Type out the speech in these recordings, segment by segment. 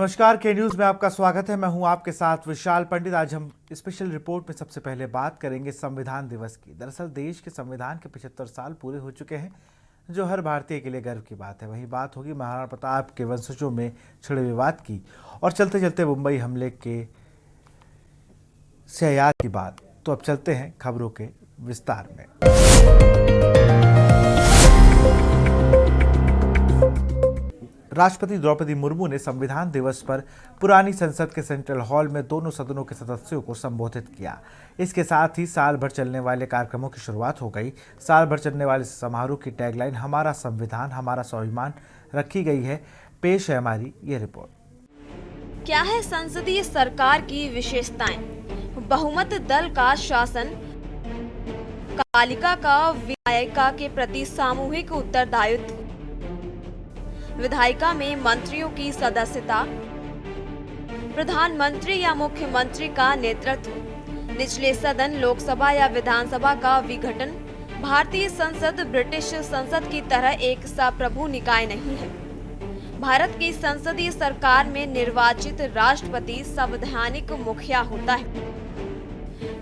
नमस्कार, के न्यूज में आपका स्वागत है। मैं हूं आपके साथ विशाल पंडित। आज हम स्पेशल रिपोर्ट में सबसे पहले बात करेंगे संविधान दिवस की। दरअसल देश के संविधान के 75 साल पूरे हो चुके हैं, जो हर भारतीय के लिए गर्व की बात है। वहीं बात होगी महाराणा प्रताप के वंशजों में छिड़े विवाद की और चलते चलते मुंबई हमले के से याद की बात। तो अब चलते हैं खबरों के विस्तार में। राष्ट्रपति द्रौपदी मुर्मू ने संविधान दिवस पर पुरानी संसद के सेंट्रल हॉल में दोनों सदनों के सदस्यों को संबोधित किया। इसके साथ ही साल भर चलने वाले कार्यक्रमों की शुरुआत हो गई। साल भर चलने वाले समारोह की टैगलाइन हमारा संविधान हमारा स्वाभिमान रखी गई है। पेश है हमारी ये रिपोर्ट। क्या है संसदीय सरकार की विशेषताएं? बहुमत दल का शासन, पालिका का विधायिका के प्रति सामूहिक उत्तरदायित्व, विधायिका में मंत्रियों की सदस्यता, प्रधानमंत्री या मुख्यमंत्री का नेतृत्व, निचले सदन लोकसभा या विधानसभा का विघटन। भारतीय संसद ब्रिटिश संसद की तरह एक संप्रभु निकाय नहीं है। भारत की संसदीय सरकार में निर्वाचित राष्ट्रपति संवैधानिक मुखिया होता है।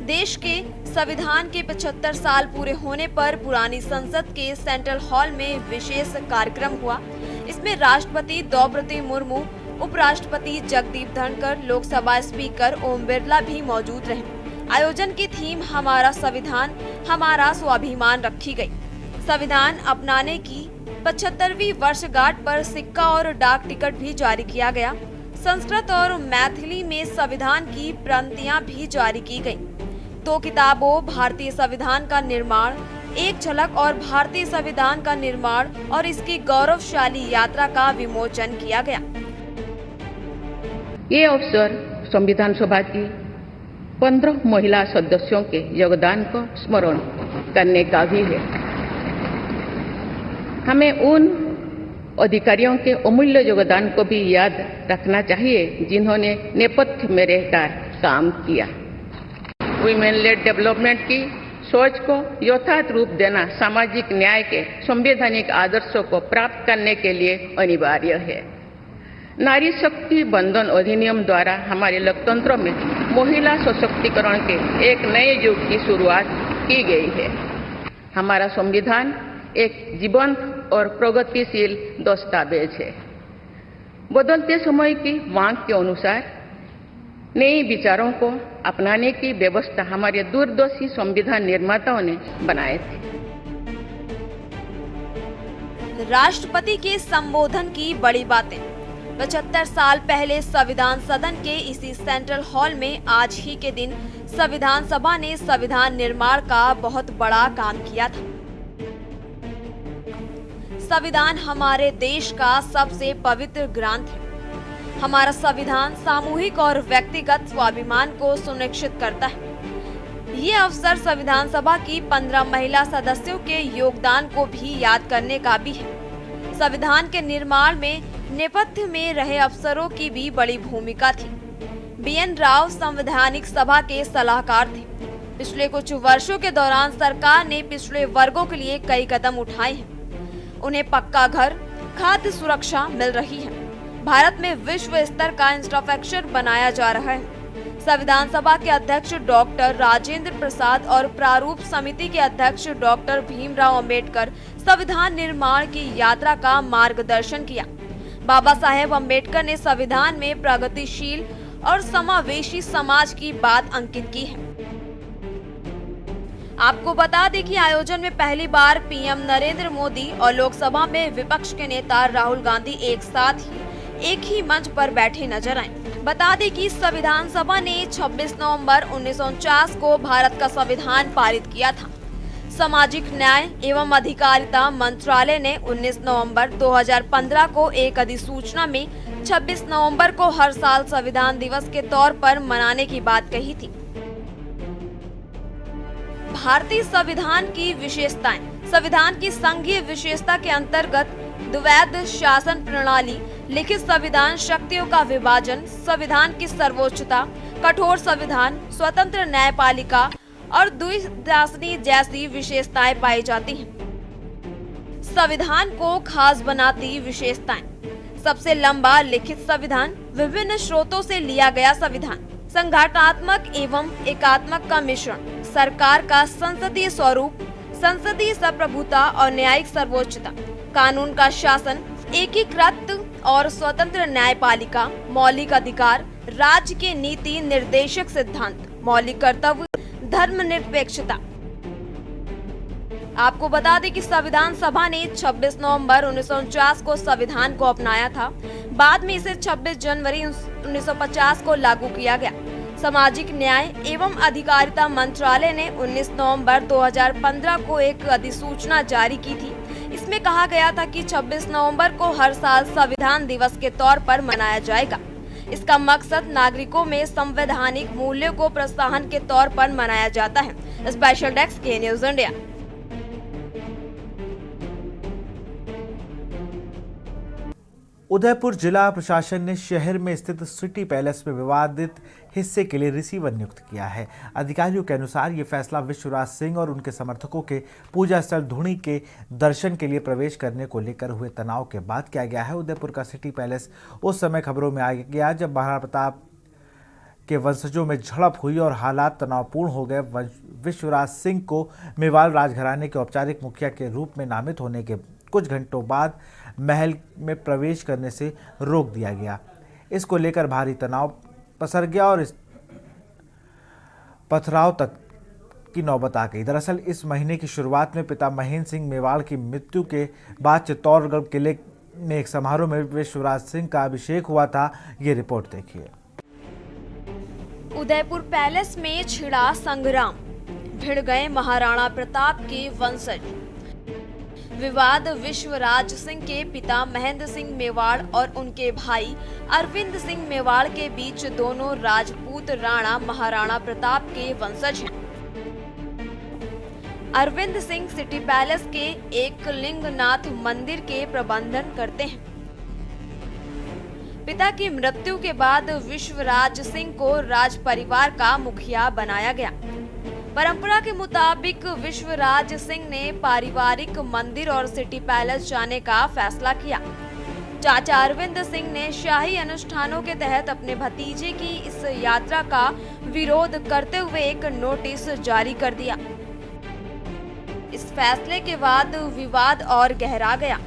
देश के संविधान के 75 साल पूरे होने पर पुरानी संसद के सेंट्रल हॉल में विशेष कार्यक्रम हुआ। इसमें राष्ट्रपति द्रौपदी मुर्मू, उपराष्ट्रपति जगदीप धनखड़, लोकसभा स्पीकर ओम बिरला भी मौजूद रहे। आयोजन की थीम हमारा संविधान हमारा स्वाभिमान रखी गई। संविधान अपनाने की 75वीं वर्षगांठ पर सिक्का और डाक टिकट भी जारी किया गया। संस्कृत और मैथिली में संविधान की प्रतियां भी जारी की गयी। 2 किताबों भारतीय संविधान का निर्माण, एक झलक और भारतीय संविधान का निर्माण और इसकी गौरवशाली यात्रा का विमोचन किया गया। ये अवसर संविधान सभा की 15 महिला सदस्यों के योगदान को स्मरण करने का भी है। हमें उन अधिकारियों के अमूल्य योगदान को भी याद रखना चाहिए जिन्होंने नेपथ्य में रहकर काम किया। वुमेन लेड डेवलपमेंट की सोच को यथार्थ रूप देना सामाजिक न्याय के संवैधानिक आदर्शों को प्राप्त करने के लिए अनिवार्य है। नारी शक्ति बंधन अधिनियम द्वारा हमारे लोकतंत्र में महिला सशक्तिकरण के एक नए युग की शुरुआत की गई है। हमारा संविधान एक जीवंत और प्रगतिशील दस्तावेज है। बदलते समय की मांग के अनुसार नए विचारों को अपनाने की व्यवस्था हमारे दूरदर्शी संविधान निर्माताओं ने बनाए थे। राष्ट्रपति के संबोधन की बड़ी बातें। 75 साल पहले संविधान सदन के इसी सेंट्रल हॉल में आज ही के दिन संविधान सभा ने संविधान निर्माण का बहुत बड़ा काम किया था। संविधान हमारे देश का सबसे पवित्र ग्रंथ है। हमारा संविधान सामूहिक और व्यक्तिगत स्वाभिमान को सुनिश्चित करता है। ये अवसर संविधान सभा की 15 महिला सदस्यों के योगदान को भी याद करने का भी है। संविधान के निर्माण में नेपथ्य में रहे अफसरों की भी बड़ी भूमिका थी। BN राव संवैधानिक सभा के सलाहकार थे। पिछले कुछ वर्षों के दौरान सरकार ने पिछड़े वर्गों के लिए कई कदम उठाए हैं। उन्हें पक्का घर, खाद्य सुरक्षा मिल रही है। भारत में विश्व स्तर का इंफ्रास्ट्रक्चर बनाया जा रहा है। संविधान सभा के अध्यक्ष डॉक्टर राजेंद्र प्रसाद और प्रारूप समिति के अध्यक्ष डॉक्टर भीमराव अंबेडकर संविधान निर्माण की यात्रा का मार्गदर्शन किया। बाबा साहेब अंबेडकर ने संविधान में प्रगतिशील और समावेशी समाज की बात अंकित की है। आपको बता दें कि आयोजन में पहली बार PM नरेंद्र मोदी और लोकसभा में विपक्ष के नेता राहुल गांधी एक ही मंच पर बैठे नजर आए। बता दें कि संविधान सभा ने 26 नवंबर 1949 को भारत का संविधान पारित किया था। सामाजिक न्याय एवं अधिकारिता मंत्रालय ने 19 नवंबर 2015 को एक अधिसूचना में 26 नवंबर को हर साल संविधान दिवस के तौर पर मनाने की बात कही थी। भारतीय संविधान की विशेषताएं। संविधान की संघीय विशेषता के अंतर्गत द्वैध शासन प्रणाली, लिखित संविधान, शक्तियों का विभाजन, संविधान की सर्वोच्चता, कठोर संविधान, स्वतंत्र न्यायपालिका और द्विशासनी जैसी विशेषताएं पाई जाती हैं। संविधान को खास बनाती विशेषताएं। सबसे लंबा लिखित संविधान, विभिन्न स्रोतों से लिया गया संविधान, संघटनात्मक एवं एकात्मक का मिश्रण, सरकार का संसदीय स्वरूप, संसदीय संप्रभुता और न्यायिक सर्वोच्चता, कानून का शासन, एकीकृत और स्वतंत्र न्यायपालिका, मौलिक अधिकार, राज्य के नीति निर्देशक सिद्धांत, मौलिक कर्तव्य, धर्मनिरपेक्षता। आपको बता दें कि संविधान सभा ने 26 नवंबर 1949 को संविधान को अपनाया था। बाद में इसे 26 जनवरी 1950 को लागू किया गया। सामाजिक न्याय एवं अधिकारिता मंत्रालय ने 19 नवंबर 2015 को एक अधिसूचना जारी की थी। इसमें कहा गया था कि 26 नवंबर को हर साल संविधान दिवस के तौर पर मनाया जाएगा। इसका मकसद नागरिकों में संवैधानिक मूल्यों को प्रोत्साहन के तौर पर मनाया जाता है। स्पेशल डेस्क के न्यूज़ इंडिया। उदयपुर जिला प्रशासन ने शहर में स्थित सिटी पैलेस में विवादित हिस्से के लिए रिसीवर नियुक्त किया है। अधिकारियों के अनुसार ये फैसला विश्वराज सिंह और उनके समर्थकों के पूजा स्थल धूणी के दर्शन के लिए प्रवेश करने को लेकर हुए तनाव के बाद किया गया है। उदयपुर का सिटी पैलेस उस समय खबरों में आ गया जब महाराणा प्रताप के वंशजों में झड़प हुई और हालात तनावपूर्ण हो गए। विश्वराज सिंह को मेवाड़ राजघराने के औपचारिक मुखिया के रूप में नामित होने के कुछ घंटों बाद महल में प्रवेश करने से रोक दिया गया। इसको लेकर भारी तनाव पसर गया और इस पथराव तक की नौबत आ गई। दरअसल इस महीने की शुरुआत में पिता महेंद्र सिंह मेवाड़ की मृत्यु के बाद चित्तौड़गढ़ किले में एक समारोह में विश्वराज सिंह का अभिषेक हुआ था। ये रिपोर्ट देखिए। उदयपुर पैलेस में छिड़ा संग्राम, भिड़ गए महाराणा प्रताप के वंशज। विवाद विश्वराज सिंह के पिता महेंद्र सिंह मेवाड़ और उनके भाई अरविंद सिंह मेवाड़ के बीच। दोनों राजपूत राणा महाराणा प्रताप के वंशज हैं। अरविंद सिंह सिटी पैलेस के एकलिंगनाथ मंदिर के प्रबंधन करते हैं। पिता की मृत्यु के बाद विश्वराज सिंह को राज परिवार का मुखिया बनाया गया। परंपरा के मुताबिक विश्वराज सिंह ने पारिवारिक मंदिर और सिटी पैलेस जाने का फैसला किया। चाचा अरविंद सिंह ने शाही अनुष्ठानों के तहत अपने भतीजे की इस यात्रा का विरोध करते हुए एक नोटिस जारी कर दिया। इस फैसले के बाद विवाद और गहरा गया।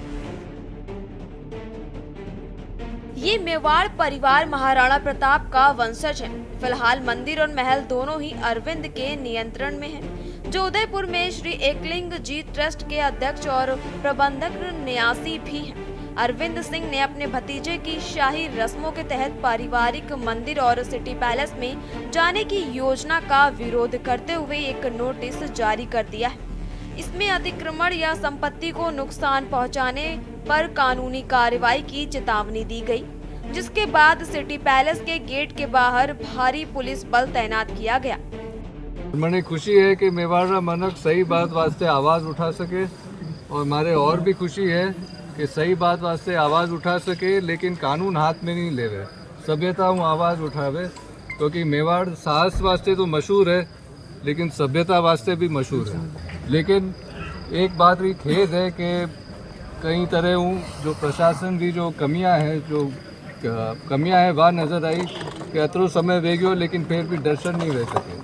ये मेवाड़ परिवार महाराणा प्रताप का वंशज है। फिलहाल मंदिर और महल दोनों ही अरविंद के नियंत्रण में है, जो उदयपुर में श्री एकलिंग जी ट्रस्ट के अध्यक्ष और प्रबंधक न्यासी भी हैं। अरविंद सिंह ने अपने भतीजे की शाही रस्मों के तहत पारिवारिक मंदिर और सिटी पैलेस में जाने की योजना का विरोध करते हुए एक नोटिस जारी कर दिया है। इसमें अतिक्रमण या संपत्ति को नुकसान पहुंचाने पर कानूनी कार्रवाई की चेतावनी दी गई, जिसके बाद सिटी पैलेस के गेट के बाहर भारी पुलिस बल तैनात किया गया। મને खुशी है कि मेवाड़ा मनक सही बात वास्ते आवाज़ उठा सके और हमारे और भी खुशी है कि सही बात वास्ते आवाज़ उठा सके, लेकिन कानून हाथ में नहीं लेवे, सभ्यता हूँ आवाज़ उठावे, क्योंकि मेवाड़ साहस वास्ते तो मशहूर है लेकिन सभ्यता वास्ते भी मशहूर है। लेकिन एक बात भी खेद है कि कई तरह हूँ जो प्रशासन की जो कमियाँ है वह नज़र आई कि अतरो समय वे गयो लेकिन फिर भी दर्शन नहीं रह सके।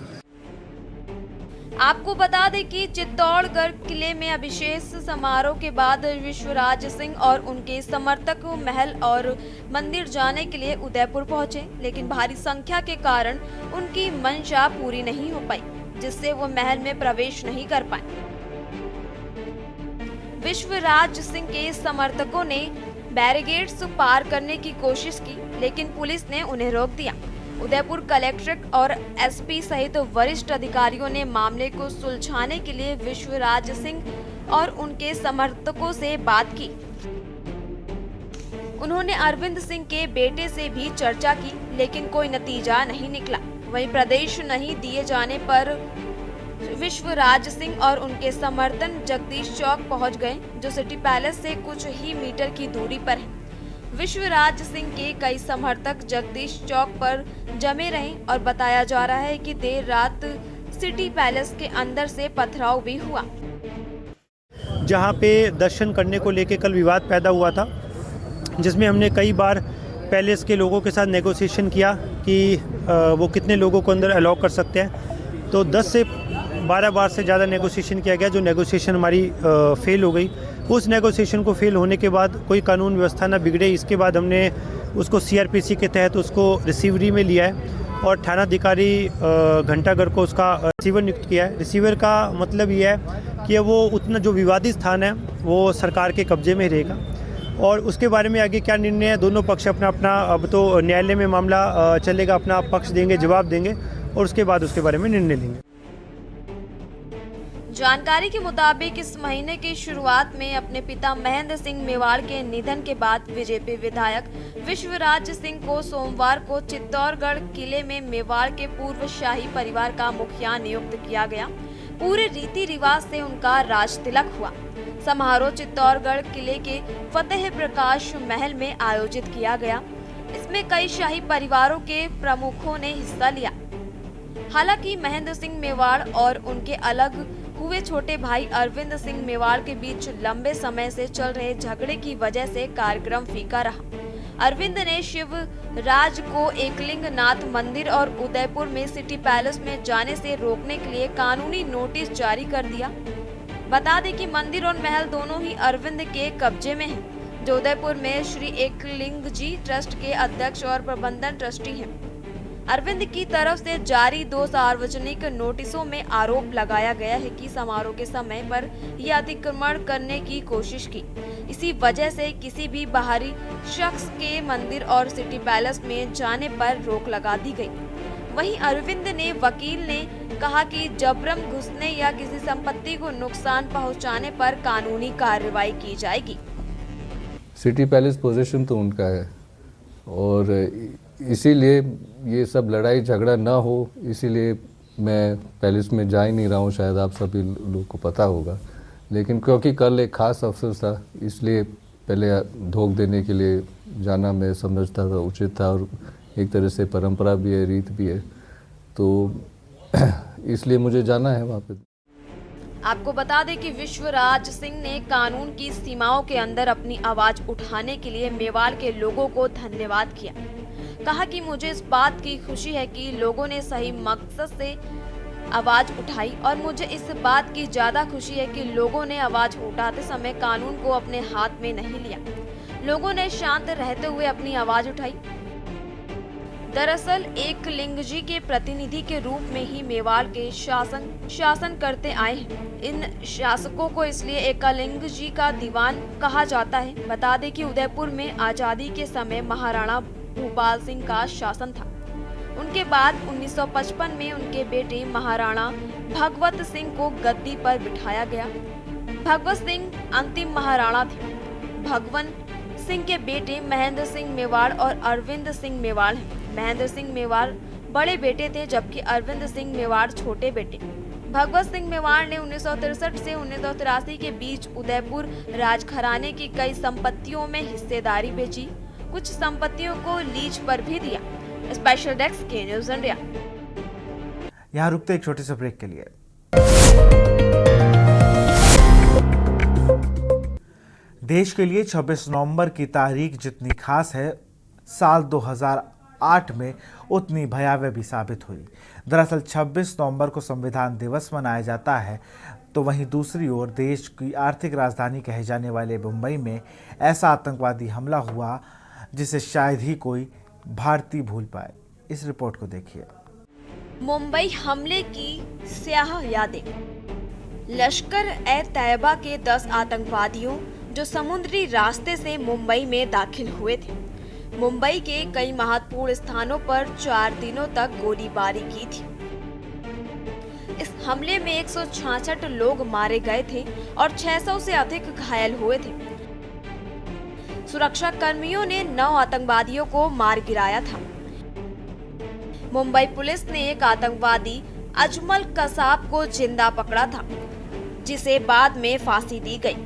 आपको बता दें कि चित्तौड़गढ़ किले में अभिषेक समारोह के बाद विश्वराज सिंह और उनके समर्थक महल और मंदिर जाने के लिए उदयपुर पहुंचे, लेकिन भारी संख्या के कारण उनकी मंशा पूरी नहीं हो पाई, जिससे वो महल में प्रवेश नहीं कर पाए। विश्वराज सिंह के समर्थकों ने बैरिकेड्स पार करने की कोशिश की, लेकिन पुलिस ने उन्हें रोक दिया। उदयपुर कलेक्ट्रेट और एसपी सहित वरिष्ठ अधिकारियों ने मामले को सुलझाने के लिए विश्वराज सिंह और उनके समर्थकों से बात की। उन्होंने अरविंद सिंह के बेटे से भी चर्चा की, लेकिन कोई नतीजा नहीं निकला। वहीं प्रदेश नहीं दिए जाने पर विश्वराज सिंह और उनके समर्थन जगदीश चौक पहुंच गए, जो सिटी पैलेस से कुछ ही मीटर की दूरी पर है। विश्वराज सिंह के कई समर्थक जगदीश चौक पर जमे रहे और बताया जा रहा है कि देर रात सिटी पैलेस के अंदर से पथराव भी हुआ, जहां पे दर्शन करने को लेकर कल विवाद पैदा हुआ था। जिसमें हमने कई बार पैलेस के लोगों के साथ नेगोशिएशन किया कि वो कितने लोगों को अंदर अलाउ कर सकते हैं। तो 10 से 12 बार से ज़्यादा नेगोशिएशन किया गया, जो नेगोशिएशन हमारी फ़ेल हो गई। उस नेगोशिएशन को फ़ेल होने के बाद कोई कानून व्यवस्था ना बिगड़े, इसके बाद हमने उसको CRPC के तहत उसको रिसीवरी में लिया है और थानाधिकारी घंटाघर को उसका रिसीवर नियुक्त किया है। रिसीवर का मतलब ये है कि वो उतना जो विवादित स्थान है वो सरकार के कब्जे में रहेगा और उसके बारे में आगे क्या निर्णय है, दोनों पक्ष अपना अपना, अब तो न्यायालय में मामला चलेगा, अपना पक्ष देंगे, जवाब देंगे और उसके बाद उसके बारे में निर्णय लेंगे। जानकारी के मुताबिक इस महीने की शुरुआत में अपने पिता महेंद्र सिंह मेवाड़ के निधन के बाद बीजेपी विधायक विश्वराज सिंह को सोमवार को चित्तौड़गढ़ किले में मेवाड़ के पूर्व शाही परिवार का मुखिया नियुक्त किया गया। पूरे रीति रिवाज से उनका राज तिलक हुआ। समारोह चित्तौड़गढ़ किले के फतेह प्रकाश महल में आयोजित किया गया। इसमें कई शाही परिवारों के प्रमुखों ने हिस्सा लिया। हालांकि महेंद्र सिंह मेवाड़ और उनके अलग हुए छोटे भाई अरविंद सिंह मेवाड़ के बीच लंबे समय से चल रहे झगड़े की वजह से कार्यक्रम फीका रहा। अरविंद ने शिवराज को एकलिंगनाथ मंदिर और उदयपुर में सिटी पैलेस में जाने से रोकने के लिए कानूनी नोटिस जारी कर दिया। बता दें कि मंदिर और महल दोनों ही अरविंद के कब्जे में हैं, जो उदयपुर में श्री एकलिंग जी ट्रस्ट के अध्यक्ष और प्रबंधन ट्रस्टी हैं। अरविंद की तरफ से जारी 2 सार्वजनिक नोटिसों में आरोप लगाया गया है कि समारोह के समय पर यह अतिक्रमण करने की कोशिश की। इसी वजह से किसी भी बाहरी शख्स के मंदिर और सिटी पैलेस में जाने पर रोक लगा दी गई। वहीं अरविंद ने वकील ने कहा कि जबरन घुसने या किसी संपत्ति को नुकसान पहुंचाने पर कानूनी कार्रवाई की जाएगी। सिटी पैलेस पोजीशन तो उनका है और इसीलिए ये सब लड़ाई झगड़ा ना हो, इसीलिए मैं पैलेस में जा ही नहीं रहा हूँ। शायद आप सभी लोग को पता होगा, लेकिन क्योंकि कल एक खास अवसर था इसलिए पहले धोख देने के लिए जाना मैं समझता था उचित था और एक तरह से परंपरा भी है, रीत भी है, तो इसलिए मुझे जाना है वहाँ पे। आपको बता दें कि विश्वराज सिंह ने कानून की सीमाओं के अंदर अपनी आवाज उठाने के लिए मेवाड़ के लोगों को धन्यवाद किया। कहा कि मुझे इस बात की खुशी है कि लोगों ने सही मकसद से आवाज उठाई और मुझे इस बात की ज्यादा खुशी है कि लोगों ने आवाज उठाते समय कानून को अपने हाथ में नहीं लिया। लोगों ने शांत रहते हुए अपनी आवाज उठाई। दरअसल एकलिंग जी के प्रतिनिधि के रूप में ही मेवाड़ के शासन करते आए हैं। इन शासकों को इसलिए एकलिंग जी का दीवान कहा जाता है। बता दें कि उदयपुर में आजादी के समय महाराणा भूपाल सिंह का शासन था। उनके बाद 1955 में उनके बेटे महाराणा भगवत सिंह को गद्दी पर बिठाया गया। भगवत सिंह अंतिम महाराणा थे। भगवंत सिंह के बेटे महेंद्र सिंह मेवाड़ और अरविंद सिंह मेवाड़ हैं। महेंद्र सिंह मेवाड़ बड़े बेटे थे जबकि अरविंद सिंह मेवाड़ छोटे बेटे। भगवत सिंह मेवाड़ ने 1963 से 1983 के बीच उदयपुर राजघराने की कई संपत्तियों में हिस्सेदारी बेची। कुछ संपत्तियों को लीज पर भी दिया। स्पेशल डेस्क के न्यूज़ इंडिया। यहाँ रुकते एक छोटे से ब्रेक के लिए। देश के लिए 26 नवंबर की तारीख जितनी खास है, साल 2008 में उतनी भयावह भी साबित हुई। दरअसल 26 नवंबर को संविधान दिवस मनाया जाता है, तो वहीं दूसरी ओर देश की आर्थिक राजधानी कहे जाने वाले मुंबई में ऐसा आतंकवादी हमला हुआ जिसे शायद ही कोई भारतीय भूल पाए। इस रिपोर्ट को देखिए। मुंबई हमले की स्याह यादें। लश्कर-ए-तैयबा के 10 आतंकवादियों जो समुद्री रास्ते से मुंबई में दाखिल हुए थे। मुंबई के कई महत्वपूर्ण स्थानों पर 4 दिनों तक गोलीबारी की थी। इस हमले में 166 लोग मारे गए थे और 600 से अधिक घायल हुए थे। सुरक्षा कर्मियों ने 9 आतंकवादियों को मार गिराया था। मुंबई पुलिस ने एक आतंकवादी अजमल कसाब को जिंदा पकड़ा था, जिसे बाद में फांसी दी गई।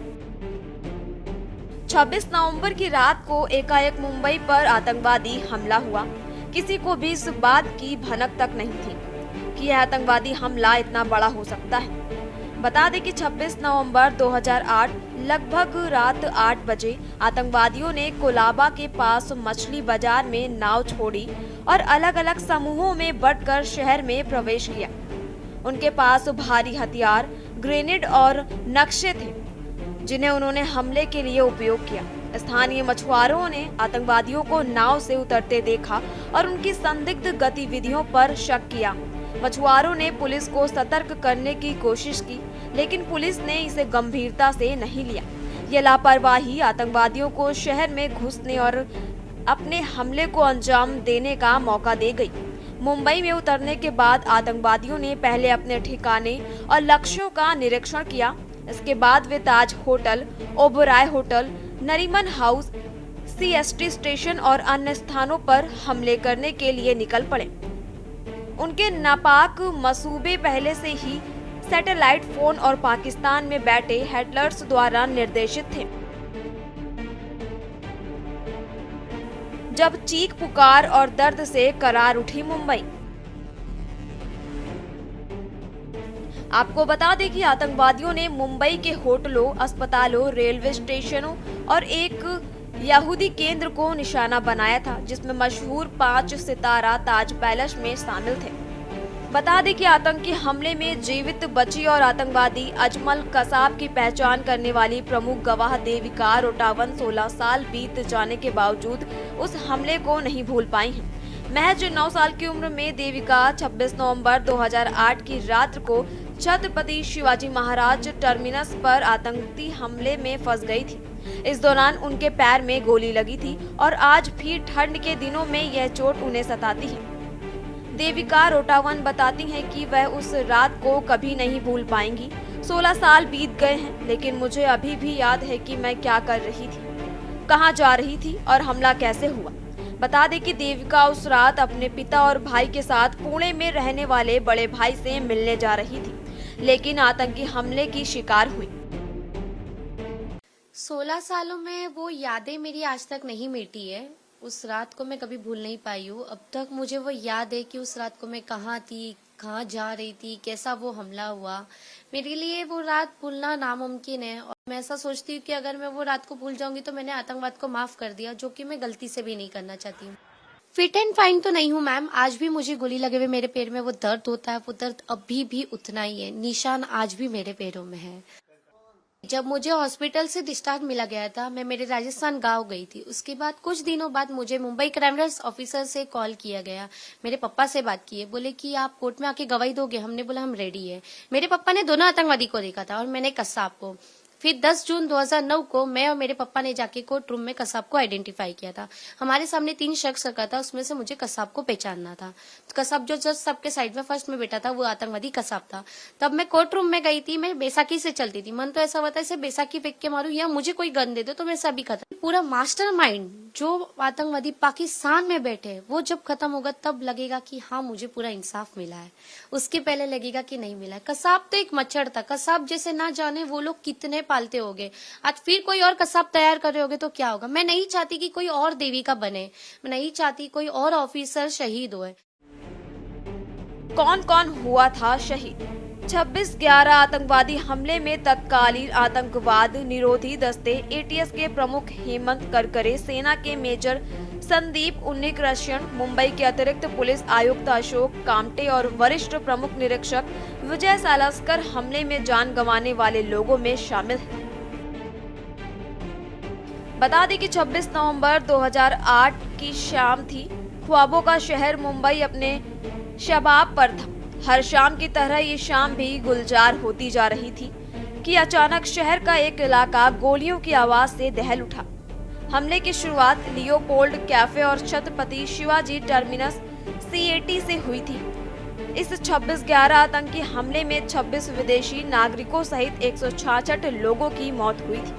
26 नवंबर की रात को एकाएक मुंबई पर आतंकवादी हमला हुआ। किसी को भी इस बात की भनक तक नहीं थी कि यह आतंकवादी हमला इतना बड़ा हो सकता है। बता दें कि 26 नवंबर 2008 लगभग रात 8 बजे आतंकवादियों ने कोलाबा के पास मछली बाजार में नाव छोड़ी और अलग अलग समूहों में बंटकर शहर में प्रवेश किया। उनके पास भारी हथियार, ग्रेनेड और नक्शे थे जिन्हें उन्होंने हमले के लिए उपयोग किया। स्थानीय मछुआरों ने आतंकवादियों को नाव से उतरते देखा और उनकी संदिग्ध गतिविधियों पर शक किया। मछुआरों ने पुलिस को सतर्क करने की कोशिश की, लेकिन पुलिस ने इसे गंभीरता से नहीं लिया। यह लापरवाही आतंकवादियों को शहर में घुसने और अपने हमले को अंजाम देने का मौका दे गई। मुंबई में उतरने के बाद आतंकवादियों ने पहले अपने ठिकाने और लक्ष्यों का निरीक्षण किया। इसके बाद वे Taj hotel, Oberoi hotel, Nariman house, CST station और अन्य स्थानों पर हमले करने के लिए निकल पड़े। उनके नापाक मसूबे पहले से ही सैटेलाइट फोन और पाकिस्तान में बैठे हैटलर्स द्वारा निर्देशित थे। जब चीख पुकार और दर्द से करार उठी मुंबई। आपको बता दें कि आतंकवादियों ने मुंबई के होटलों, अस्पतालों, रेलवे स्टेशनों और एक यहूदी केंद्र को निशाना बनाया था, जिसमें मशहूर 5 सितारा ताज पैलेस में शामिल थे। बता दें कि आतंकी हमले में जीवित बची और आतंकवादी अजमल कसाब की पहचान करने वाली प्रमुख गवाह देविका रोटावन 16 साल बीत जाने के बावजूद उस हमले को नहीं भूल पाई हैं। महज 9 साल की उम्र में देविका 26 नवंबर 2008 की रात को छत्रपति शिवाजी महाराज टर्मिनस पर आतंकी हमले में फंस गई थी। इस दौरान उनके पैर में गोली लगी थी और आज भी ठंड के दिनों में यह चोट उन्हें सताती है। देविका रोटावन बताती हैं कि वह उस रात को कभी नहीं भूल पाएंगी। 16 साल बीत गए हैं, लेकिन मुझे अभी भी याद है कि मैं क्या कर रही थी, कहां जा रही थी और हमला कैसे हुआ। बता दें कि देविका उस रात अपने पिता और भाई के साथ पुणे में रहने वाले बड़े भाई से मिलने जा रही थी, लेकिन आतंकी हमले की शिकार हुई। 16 सालों में वो यादें मेरी आज तक नहीं मिटी है। उस रात को मैं कभी भूल नहीं पाई हूँ। अब तक मुझे वो याद है कि उस रात को मैं कहाँ थी, कहाँ जा रही थी, कैसा वो हमला हुआ। मेरे लिए वो रात भूलना नामुमकिन है और मैं ऐसा सोचती हूँ कि अगर मैं वो रात को भूल जाऊंगी तो मैंने आतंकवाद को माफ कर दिया, जो कि मैं गलती से भी नहीं करना चाहती हूँ। फिट एंड फाइन तो नहीं हूँ मैम, आज भी मुझे गोली लगे हुए मेरे पैर में वो दर्द होता है, वो दर्द अभी भी उतना ही है, निशान आज भी मेरे पैरों में है। जब मुझे हॉस्पिटल से डिस्चार्ज मिला गया था, मैं मेरे राजस्थान गांव गई थी। उसके बाद कुछ दिनों बाद मुझे मुंबई क्राइमिनल्स ऑफिसर से कॉल किया गया। मेरे पापा से बात की है, बोले कि आप कोर्ट में आके गवाही दोगे। हमने बोला हम रेडी है। मेरे पापा ने दोनों आतंकवादी को देखा था और मैंने कसाब को। फिर 10 जून 2009 को मैं और मेरे पापा ने जाके कोर्ट रूम में कसाब को आइडेंटिफाई किया था। हमारे सामने 3 शख्स रखा था, उसमें से मुझे कसाब को पहचानना था। कसाब जो जस्ट सबके साइड में फर्स्ट में बैठा था वो आतंकवादी कसाब था। तब मैं कोर्ट रूम में गई थी, मैं बैसाखी से चलती थी। मन तो ऐसा हुआ था इसे बैसाखी फेंक के मारूं या मुझे कोई गन दे दो तो मैं सभी खत्म। पूरा मास्टरमाइंड जो आतंकवादी पाकिस्तान में बैठे, वो जब खत्म होगा तब लगेगा कि हाँ मुझे पूरा इंसाफ मिला है, उसके पहले लगेगा कि नहीं मिला है। कसाब तो एक मच्छर था, कसाब जैसे ना जाने वो लोग कितने पालते होंगे। आज फिर कोई और कसाब तैयार कर रहे होगे तो क्या होगा। मैं नहीं चाहती कि कोई और देविका बने, मैं नहीं चाहती कोई और ऑफिसर शहीद होए। कौन कौन हुआ था शहीद? 26/11 आतंकवादी हमले में तत्कालीन आतंकवाद निरोधी दस्ते ATS के प्रमुख हेमंत करकरे, सेना के मेजर संदीप उन्नीकृष्णन, मुंबई के अतिरिक्त पुलिस आयुक्त अशोक कामटे और वरिष्ठ प्रमुख निरीक्षक विजय सालस्कर हमले में जान गंवाने वाले लोगों में शामिल हैं। बता दें कि 26 नवंबर 2008 की शाम थी। ख्वाबों का शहर मुंबई अपने शबाब पर था। हर शाम की तरह ये शाम भी गुलजार होती जा रही थी कि अचानक शहर का एक इलाका गोलियों की आवाज से दहल उठा। हमले की शुरुआत लियोपोल्ड कैफे और छत्रपति शिवाजी टर्मिनस CAT से हुई थी। इस 26/11 आतंकी हमले में 26 विदेशी नागरिकों सहित 166 लोगों की मौत हुई थी,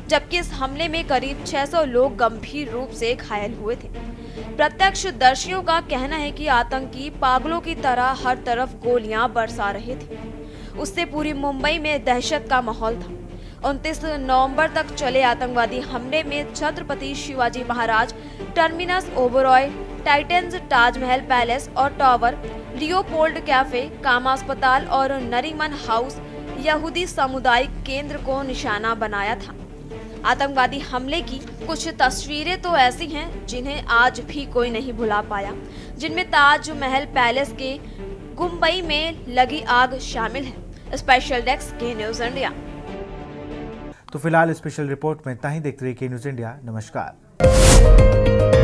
जबकि इस हमले में करीब 600 लोग गंभीर रूप से घायल हुए थे। प्रत्यक्षदर्शियों का कहना है कि आतंकी पागलों की तरह हर तरफ गोलियां बरसा रहे थे। उससे पूरी मुंबई में दहशत का माहौल था। 29 नवंबर तक चले आतंकवादी हमले में छत्रपति शिवाजी महाराज टर्मिनस, ओबरॉय, टाइटन्स, ताजमहल पैलेस और टावर, लियोपोल्ड कैफे, कामा अस्पताल और नरीमन हाउस यहूदी सामुदायिक केंद्र को निशाना बनाया था। आतंकवादी हमले की कुछ तस्वीरें तो ऐसी हैं जिन्हें आज भी कोई नहीं भुला पाया, जिनमें ताजमहल पैलेस के गुंबई में लगी आग शामिल है। स्पेशल डेस्क के न्यूज इंडिया। तो फिलहाल स्पेशल रिपोर्ट में इतना ही। देखते रहिए के न्यूज इंडिया। नमस्कार।